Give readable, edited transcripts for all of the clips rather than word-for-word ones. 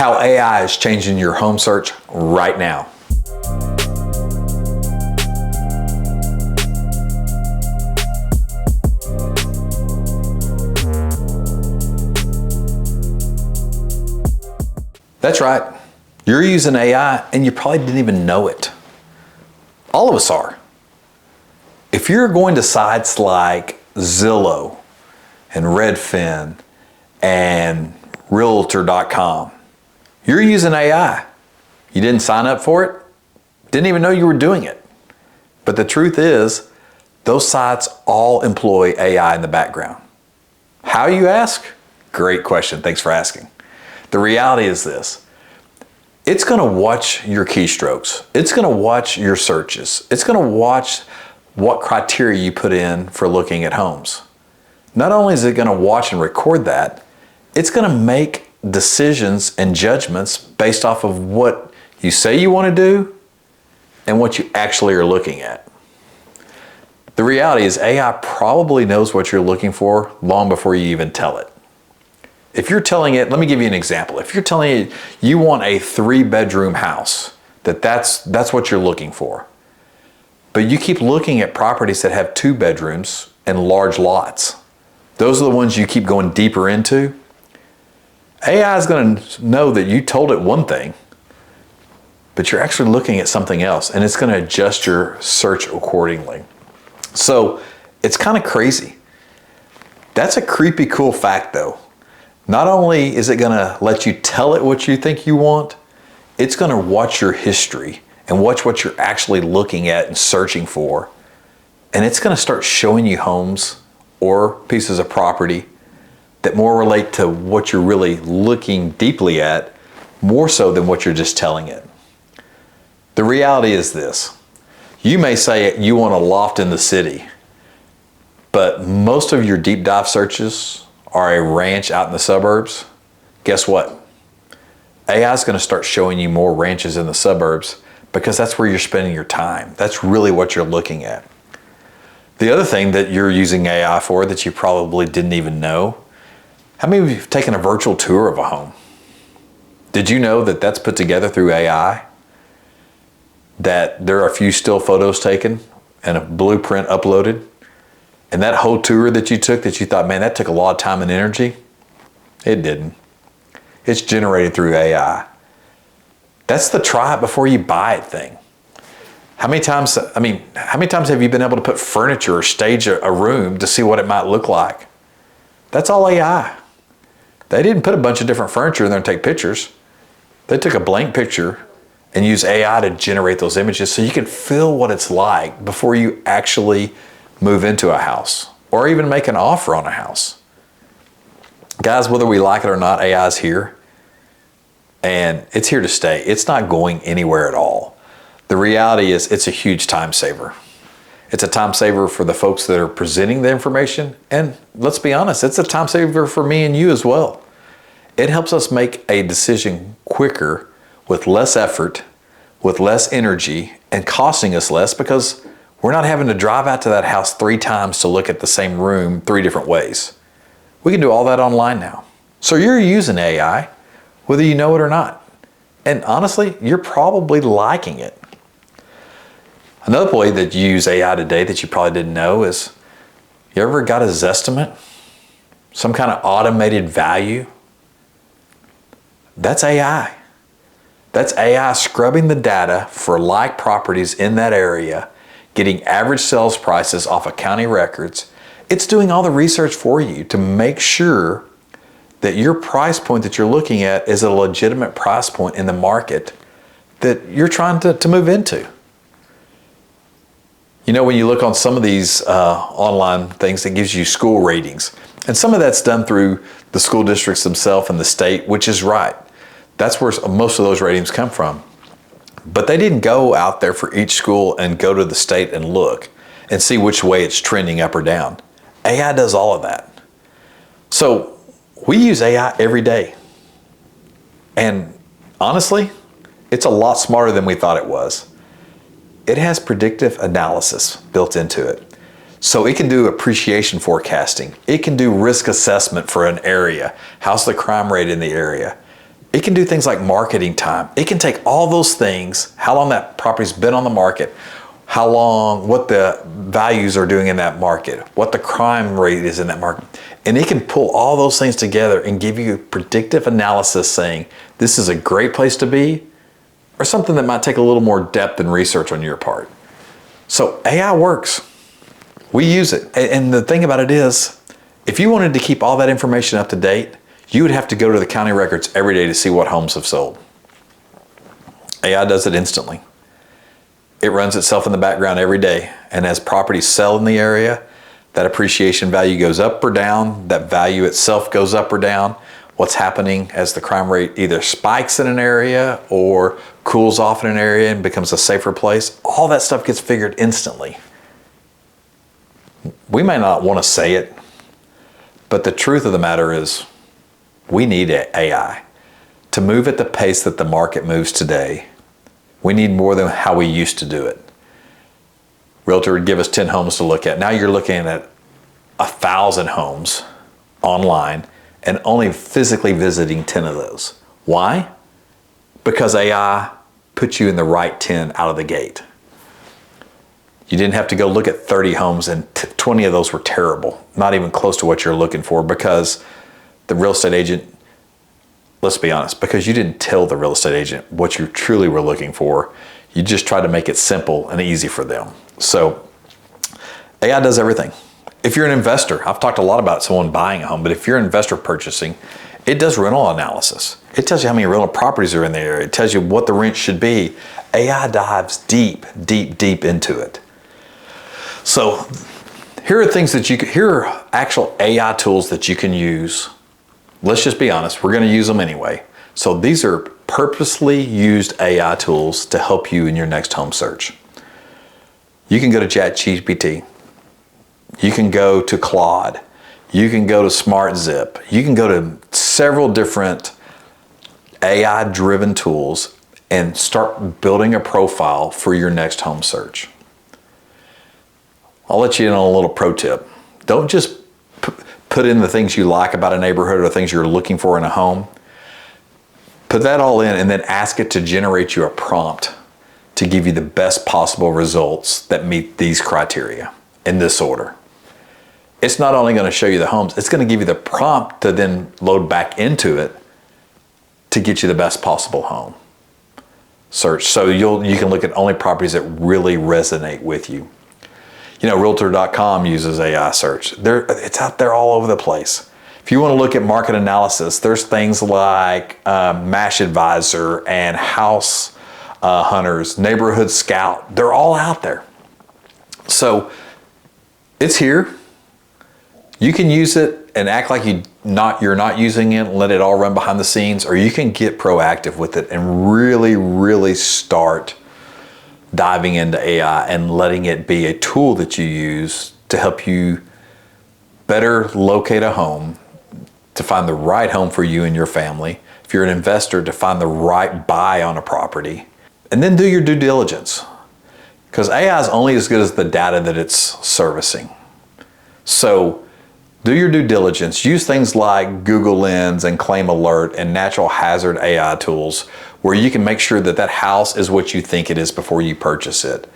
how AI is changing your home search right now. That's right. You're using AI and you probably didn't even know it. All of us are. If you're going to sites like Zillow and Redfin and Realtor.com, you're using AI. You didn't sign up for it, didn't even know you were doing it. But the truth is, those sites all employ AI in the background. How, you ask? Great question, thanks for asking. The reality is this: it's gonna watch your keystrokes. It's gonna watch your searches. It's gonna watch what criteria you put in for looking at homes. Not only is it gonna watch and record that, it's gonna make decisions and judgments based off of what you say you wanna do and what you actually are looking at. The reality is AI probably knows what you're looking for long before you even tell it. If you're telling it, let me give you an example. If you're telling it you want a 3-bedroom house, that's what you're looking for, but you keep looking at properties that have 2 bedrooms and large lots, those are the ones you keep going deeper into, AI is going to know that you told it one thing, but you're actually looking at something else, and it's going to adjust your search accordingly. So it's kind of crazy. That's a creepy cool fact though. Not only is it going to let you tell it what you think you want, it's going to watch your history and watch what you're actually looking at and searching for. And it's going to start showing you homes or pieces of property that more relate to what you're really looking deeply at, more so than what you're just telling it. The reality is this: you may say you want a loft in the city, but most of your deep dive searches are a ranch out in the suburbs. Guess what? AI is going to start showing you more ranches in the suburbs because that's where you're spending your time. That's really what you're looking at. The other thing that you're using AI for that you probably didn't even know: how many of you have taken a virtual tour of a home? Did you know that that's put together through AI? That there are a few still photos taken and a blueprint uploaded? And that whole tour that you took that you thought, man, that took a lot of time and energy, it didn't. It's generated through AI. That's the try it before you buy it thing. How many times have you been able to put furniture or stage a room to see what it might look like? That's all AI. They didn't put a bunch of different furniture in there and take pictures. They took a blank picture and used AI to generate those images so you can feel what it's like before you actually move into a house or even make an offer on a house. Guys, whether we like it or not, AI is here and it's here to stay. It's not going anywhere at all. The reality is it's a huge time saver. It's a time saver for the folks that are presenting the information, and let's be honest, it's a time saver for me and you as well. It helps us make a decision quicker with less effort, with less energy, and costing us less because we're not having to drive out to that house 3 times to look at the same room 3 different ways. We can do all that online now. So you're using AI, whether you know it or not. And honestly, you're probably liking it. Another way that you use AI today that you probably didn't know is, you ever got a Zestimate? Some kind of automated value? That's AI. That's AI scrubbing the data for like properties in that area, getting average sales prices off of county records. It's doing all the research for you to make sure that your price point that you're looking at is a legitimate price point in the market that you're trying to move into. You know, when you look on some of these online things, it gives you school ratings. And some of that's done through the school districts themselves and the state, which is right. That's where most of those ratings come from. But they didn't go out there for each school and go to the state and look and see which way it's trending up or down. AI does all of that. So we use AI every day. And honestly, it's a lot smarter than we thought it was. It has predictive analysis built into it. So it can do appreciation forecasting. It can do risk assessment for an area. How's the crime rate in the area? It can do things like marketing time. It can take all those things, how long that property's been on the market, how long, what the values are doing in that market, what the crime rate is in that market. And it can pull all those things together and give you predictive analysis saying, this is a great place to be, or something that might take a little more depth and research on your part. So AI works. We use it. And the thing about it is, if you wanted to keep all that information up to date, you would have to go to the county records every day to see what homes have sold. AI does it instantly. It runs itself in the background every day. And as properties sell in the area, that appreciation value goes up or down. That value itself goes up or down. What's happening as the crime rate either spikes in an area or cools off in an area and becomes a safer place. All that stuff gets figured instantly. We may not want to say it, but the truth of the matter is we need AI to move at the pace that the market moves today. We need more than how we used to do it. Realtor would give us 10 homes to look at. Now you're looking at 1,000 homes online and only physically visiting 10 of those. Why? Because AI puts you in the right 10 out of the gate. You didn't have to go look at 30 homes and 20 of those were terrible, not even close to what you're looking for, because the real estate agent, let's be honest, because you didn't tell the real estate agent what you truly were looking for. You just tried to make it simple and easy for them. So AI does everything. If you're an investor, I've talked a lot about someone buying a home, but if you're an investor purchasing, it does rental analysis. It tells you how many rental properties are in the area. It tells you what the rent should be. AI dives deep, deep, deep into it. So here are things that here are actual AI tools that you can use. Let's just be honest, we're going to use them anyway. So these are purposely used AI tools to help you in your next home search. You can go to ChatGPT. You can go to Claude. You can go to SmartZip. You can go to several different AI-driven tools and start building a profile for your next home search. I'll let you in on a little pro tip. Don't just put in the things you like about a neighborhood or things you're looking for in a home. Put that all in and then ask it to generate you a prompt to give you the best possible results that meet these criteria in this order. It's not only going to show you the homes, it's going to give you the prompt to then load back into it to get you the best possible home search. So you can look at only properties that really resonate with you. You know, Realtor.com uses AI search. It's out there all over the place. If you want to look at market analysis, there's things like MASH Advisor and House Hunters, Neighborhood Scout. They're all out there. So it's here. You can use it and act like you're not using it and let it all run behind the scenes, or you can get proactive with it and really, really start diving into AI and letting it be a tool that you use to help you better locate a home, to find the right home for you and your family. If you're an investor, to find the right buy on a property, and then do your due diligence, because AI is only as good as the data that it's servicing. So do your due diligence. Use things like Google Lens and Claim Alert and natural hazard AI tools where you can make sure that that house is what you think it is before you purchase it.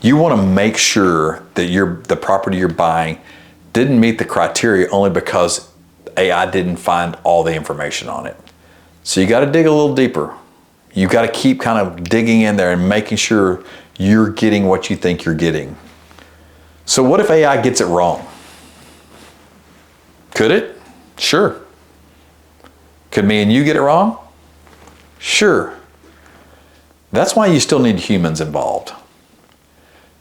You want to make sure that the property you're buying didn't meet the criteria only because AI didn't find all the information on it. So you got to dig a little deeper. You got to keep kind of digging in there and making sure you're getting what you think you're getting. So what if AI gets it wrong? Could it? Sure. Could me and you get it wrong? Sure. That's why you still need humans involved.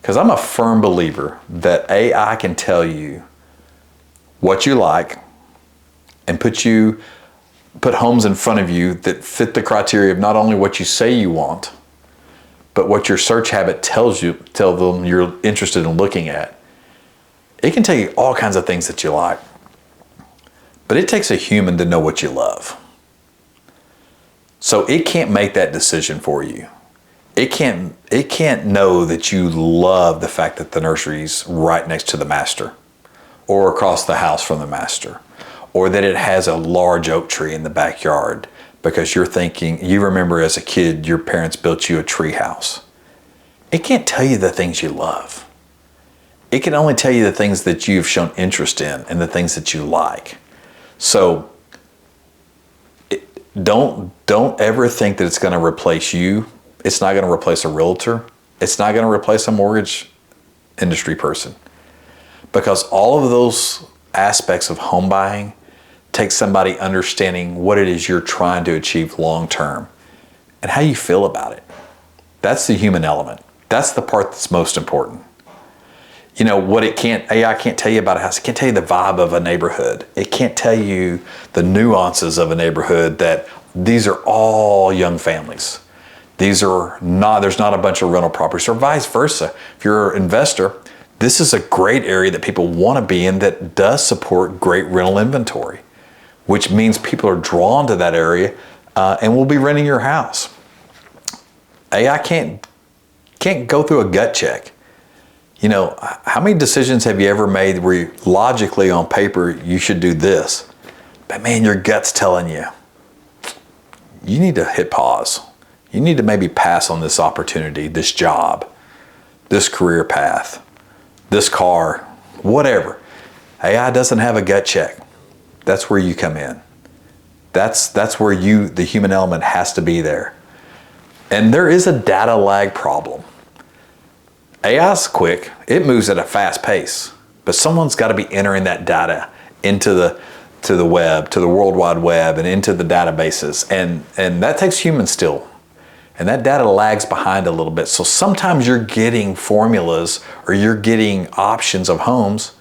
Because I'm a firm believer that AI can tell you what you like and put homes in front of you that fit the criteria of not only what you say you want, but what your search habit tell them you're interested in looking at. It can tell you all kinds of things that you like. But it takes a human to know what you love. So it can't make that decision for you. It can't know that you love the fact that the nursery's right next to the master or across the house from the master, or that it has a large oak tree in the backyard because you're thinking, you remember as a kid, your parents built you a tree house. It can't tell you the things you love. It can only tell you the things that you've shown interest in and the things that you like. So don't ever think that it's going to replace you. It's not going to replace a realtor. It's not going to replace a mortgage industry person, because all of those aspects of home buying take somebody understanding what it is you're trying to achieve long term and how you feel about it. That's the human element. That's the part that's most important. You know, what AI can't tell you about a house. It can't tell you the vibe of a neighborhood. It can't tell you the nuances of a neighborhood, that these are all young families. There's not a bunch of rental properties, or vice versa. If you're an investor, this is a great area that people want to be in, that does support great rental inventory, which means people are drawn to that area and will be renting your house. AI can't go through a gut check. You know, how many decisions have you ever made where you, logically on paper you should do this, but man, your gut's telling you, you need to hit pause. You need to maybe pass on this opportunity, this job, this career path, this car, whatever. AI doesn't have a gut check. That's where you come in. That's where the human element has to be there. And there is a data lag problem. AI's quick, it moves at a fast pace, but someone's got to be entering that data into the web, to the World Wide Web, and into the databases, and that takes humans still. And that data lags behind a little bit. So sometimes you're getting formulas or you're getting options of homes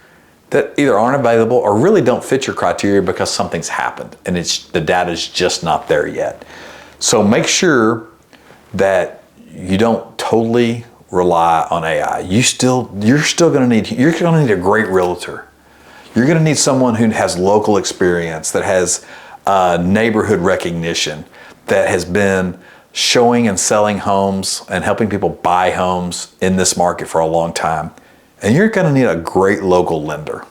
that either aren't available or really don't fit your criteria because something's happened and the data's just not there yet. So make sure that you don't totally rely on AI. You're still going to need a great realtor. You're going to need someone who has local experience, that has neighborhood recognition, that has been showing and selling homes and helping people buy homes in this market for a long time. And you're going to need a great local lender.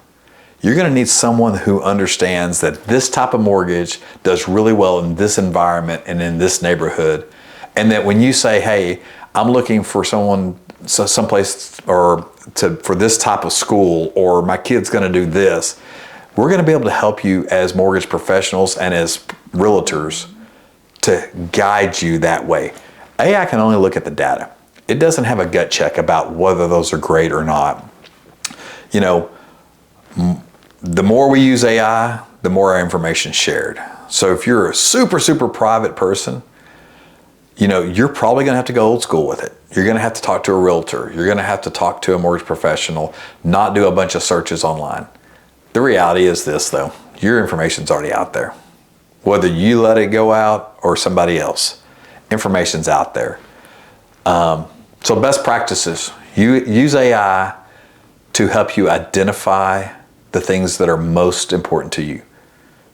You're going to need someone who understands that this type of mortgage does really well in this environment and in this neighborhood. And that when you say, hey, I'm looking for someplace for this type of school, or my kid's going to do this, we're going to be able to help you as mortgage professionals and as realtors to guide you that way. AI can only look at the data. It doesn't have a gut check about whether those are great or not. You know, the more we use AI, the more our information is shared. So if you're a super, super private person, you know, you're probably going to have to go old school with it. You're going to have to talk to a realtor. You're going to have to talk to a mortgage professional, not do a bunch of searches online. The reality is this, though. Your information's already out there. Whether you let it go out or somebody else, information's out there. So best practices, you use AI to help you identify the things that are most important to you.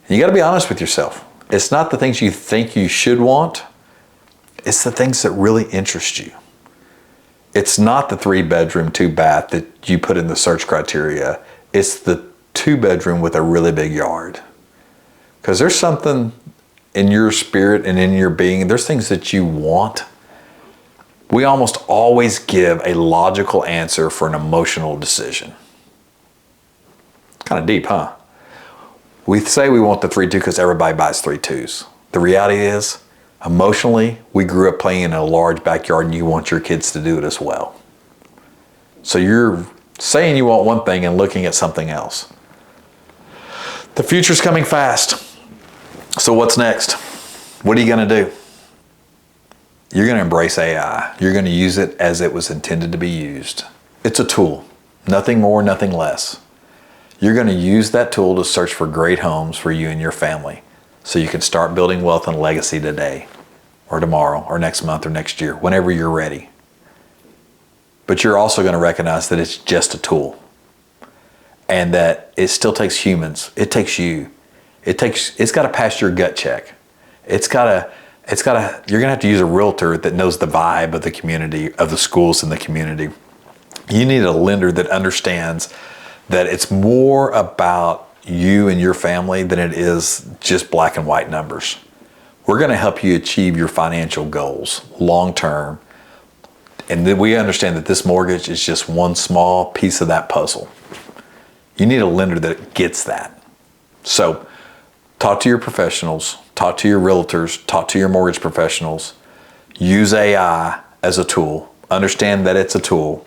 You got to be honest with yourself. It's not the things you think you should want. It's the things that really interest you. It's not the 3-bedroom, 2-bath that you put in the search criteria. It's the 2-bedroom with a really big yard. Because there's something in your spirit and in your being, there's things that you want. We almost always give a logical answer for an emotional decision. Kind of deep, huh? We say we want the 3-2 because everybody buys 3-2s. The reality is, emotionally, we grew up playing in a large backyard and you want your kids to do it as well. So you're saying you want one thing and looking at something else. The future's coming fast. So what's next? What are you going to do? You're going to embrace AI. You're going to use it as it was intended to be used. It's a tool, nothing more, nothing less. You're going to use that tool to search for great homes for you and your family so you can start building wealth and legacy today or tomorrow or next month or next year, whenever you're ready. But you're also going to recognize that it's just a tool and that it still takes humans. It takes you. It's got to pass your gut check. You're going to have to use a realtor that knows the vibe of the community, of the schools in the community. You need a lender that understands that it's more about you and your family than it is just black and white numbers. We're going to help you achieve your financial goals long term. And then we understand that this mortgage is just one small piece of that puzzle. You need a lender that gets that. So talk to your professionals, talk to your realtors, talk to your mortgage professionals. Use AI as a tool. Understand that it's a tool.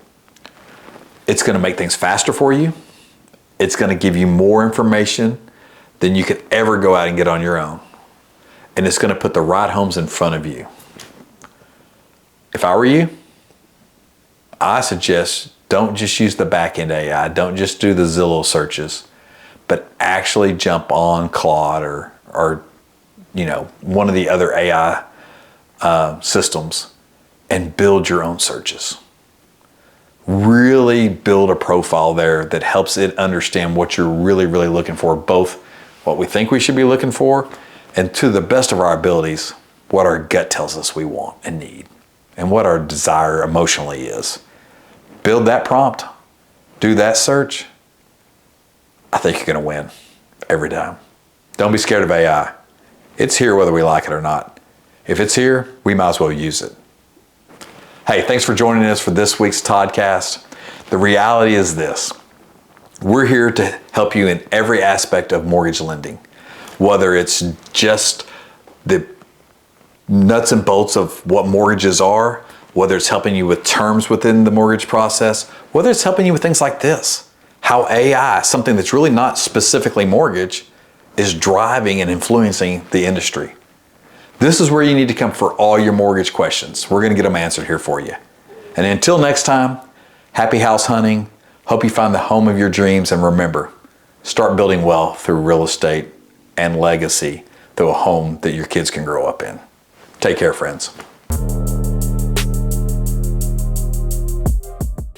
It's going to make things faster for you. It's going to give you more information than you could ever go out and get on your own. And it's going to put the right homes in front of you. If I were you, I suggest don't just use the back-end AI. Don't just do the Zillow searches, but actually jump on Claude or one of the other AI systems and build your own searches. Really build a profile there that helps it understand what you're really, really looking for, both what we think we should be looking for and, to the best of our abilities, what our gut tells us we want and need and what our desire emotionally is. Build that prompt, do that search. I think you're going to win every time. Don't be scared of AI. It's here whether we like it or not. If it's here, we might as well use it. Hey, thanks for joining us for this week's Toddcast. The reality is this. We're here to help you in every aspect of mortgage lending, whether it's just the nuts and bolts of what mortgages are, whether it's helping you with terms within the mortgage process, whether it's helping you with things like this, how AI, something that's really not specifically mortgage, is driving and influencing the industry. This is where you need to come for all your mortgage questions. We're going to get them answered here for you. And until next time, happy house hunting. Hope you find the home of your dreams. And remember, start building wealth through real estate and legacy through a home that your kids can grow up in. Take care, friends.